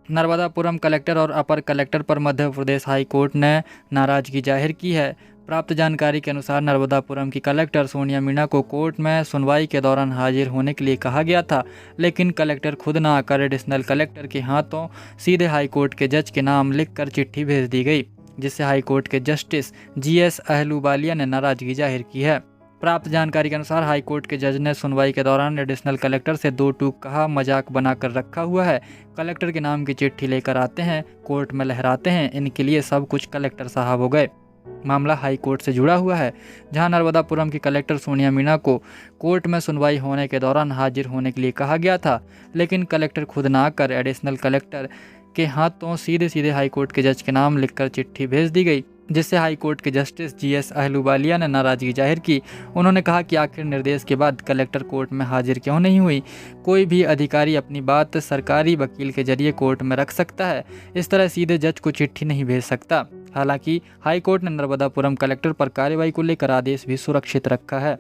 Narmadapuram collector और अपर collector पर Madhya Pradesh high court ने नाराजगी जाहिर की है। प्राप्त जानकारी के अनुसार नर्मदापुरम की कलेक्टर सोनिया मीणा को कोर्ट में सुनवाई के दौरान हाजिर होने के लिए कहा गया था, लेकिन कलेक्टर खुद न आकर एडिशनल कलेक्टर के हाथों सीधे हाई कोर्ट के जज के नाम लिखकर चिट्ठी भेज दी गई, जिससे हाई कोर्ट के जस्टिस GS अहलूवालिया ने नाराजगी जाहिर की है। प्राप्त जानकारी के अनुसार हाई कोर्ट के जज ने सुनवाई के दौरान एडिशनल कलेक्टर से दो टूक कहा, मजाक बनाकर रखा हुआ है, कलेक्टर के नाम की चिट्ठी लेकर आते हैं, कोर्ट में लहराते हैं, इनके लिए सब कुछ कलेक्टर साहब हो गए। मामला हाई कोर्ट से जुड़ा हुआ है, जहां नर्मदापुरम की कलेक्टर सोनिया मीणा को कोर्ट में सुनवाई होने के दौरान हाजिर होने के लिए कहा गया था, लेकिन कलेक्टर खुद ना आकर एडिशनल कलेक्टर के हाथों सीधे सीधे हाई कोर्ट के जज के नाम लिखकर चिट्ठी भेज दी गई, जिससे हाई कोर्ट के जस्टिस GS अहलूवालिया ने नाराजगी जाहिर की। उन्होंने कहा कि आखिर निर्देश के बाद कलेक्टर कोर्ट में हाजिर क्यों नहीं हुई। कोई भी अधिकारी अपनी बात सरकारी वकील के जरिए कोर्ट में रख सकता है, इस तरह सीधे जज को चिट्ठी नहीं भेज सकता। हालांकि हाई कोर्ट ने नर्मदापुरम कलेक्टर पर कार्रवाई को लेकर आदेश भी सुरक्षित रखा है।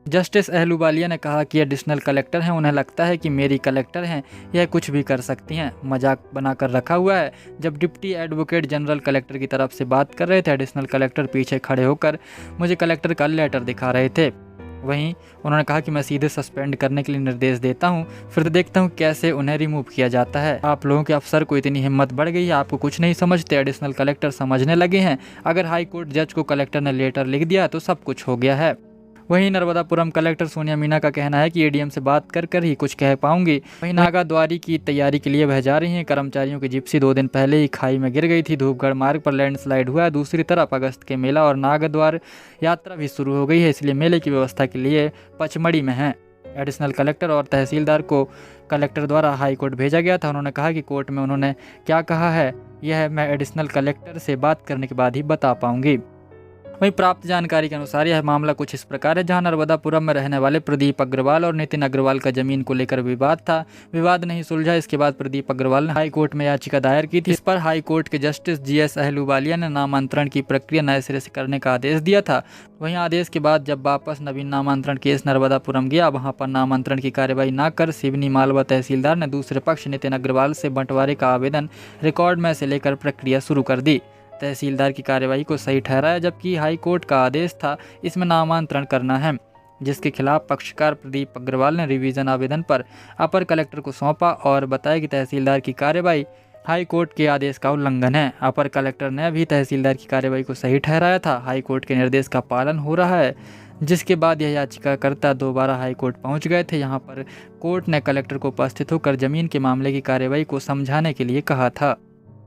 जस्टिस अहलूवालिया ने कहा कि एडिशनल कलेक्टर हैं, उन्हें लगता है कि मेरी कलेक्टर हैं, यह कुछ भी कर सकती हैं, मजाक बनाकर रखा हुआ है। जब डिप्टी एडवोकेट जनरल कलेक्टर की तरफ से बात कर रहे थे, एडिशनल कलेक्टर पीछे खड़े होकर मुझे कलेक्टर का लेटर दिखा रहे थे। वहीं उन्होंने कहा कि मैं सीधे सस्पेंड करने के लिए निर्देश देता हूं, फिर देखता हूं कैसे उन्हें रिमूव किया जाता है। आप लोगों के अफसर को इतनी हिम्मत बढ़ गई है, आपको कुछ नहीं समझते। एडिशनल कलेक्टर समझने लगे हैं, अगर हाई कोर्ट जज को कलेक्टर ने लेटर लिख दिया तो सब कुछ हो गया है। वहीं नर्मदापुरम कलेक्टर सोनिया मीणा का कहना है कि ADM से बात कर ही कुछ कह पाऊंगी। वहीं नागाद्वारी की तैयारी के लिए वह जा रही हैं। कर्मचारियों की जिप्सी 2 दिन पहले ही खाई में गिर गई थी। धूपगढ़ मार्ग पर लैंडस्लाइड हुआ है। दूसरी तरफ अगस्त के मेला और नागद्वार यात्रा भी शुरू हो गई है, इसलिए मेले की व्यवस्था के लिए पचमढ़ी में है। एडिशनल कलेक्टर और तहसीलदार को कलेक्टर द्वारा हाई कोर्ट भेजा गया था। उन्होंने कहा कि कोर्ट में उन्होंने क्या कहा है, यह मैं एडिशनल कलेक्टर से बात करने के बाद ही बता पाऊंगी। वहीं प्राप्त जानकारी के अनुसार यह मामला कुछ इस प्रकार है, जहां नर्मदापुरम में रहने वाले प्रदीप अग्रवाल और नितिन अग्रवाल का जमीन को लेकर विवाद था। विवाद नहीं सुलझा, इसके बाद प्रदीप अग्रवाल ने हाई कोर्ट में याचिका दायर की थी। इस पर हाई कोर्ट के जस्टिस GS अहलूवालिया ने नामांतरण की प्रक्रिया नए सिरे से करने का आदेश दिया था। वहीं आदेश के बाद जब वापस नवीन नामांतरण केस नर्मदापुरम गया, वहां पर नामांतरण की कार्रवाई न कर सिवनी मालवा तहसीलदार ने दूसरे पक्ष नितिन अग्रवाल से बंटवारे का आवेदन रिकॉर्ड में से लेकर प्रक्रिया शुरू कर दी। तहसीलदार की कार्यवाही को सही ठहराया, जबकि हाई कोर्ट का आदेश था इसमें नामांतरण करना है, जिसके खिलाफ पक्षकार प्रदीप अग्रवाल ने रिवीजन आवेदन पर अपर कलेक्टर को सौंपा और बताया कि तहसीलदार की कार्यवाही हाई कोर्ट के आदेश का उल्लंघन है। अपर कलेक्टर ने भी तहसीलदार की कार्यवाही को सही ठहराया था। हाई कोर्ट के निर्देश का पालन हो रहा है, जिसके बाद यह याचिकाकर्ता दोबारा हाई कोर्ट पहुंच गए थे। यहां पर कोर्ट ने कलेक्टर को उपस्थित होकर जमीन के मामले की कार्यवाही को समझाने के लिए कहा था।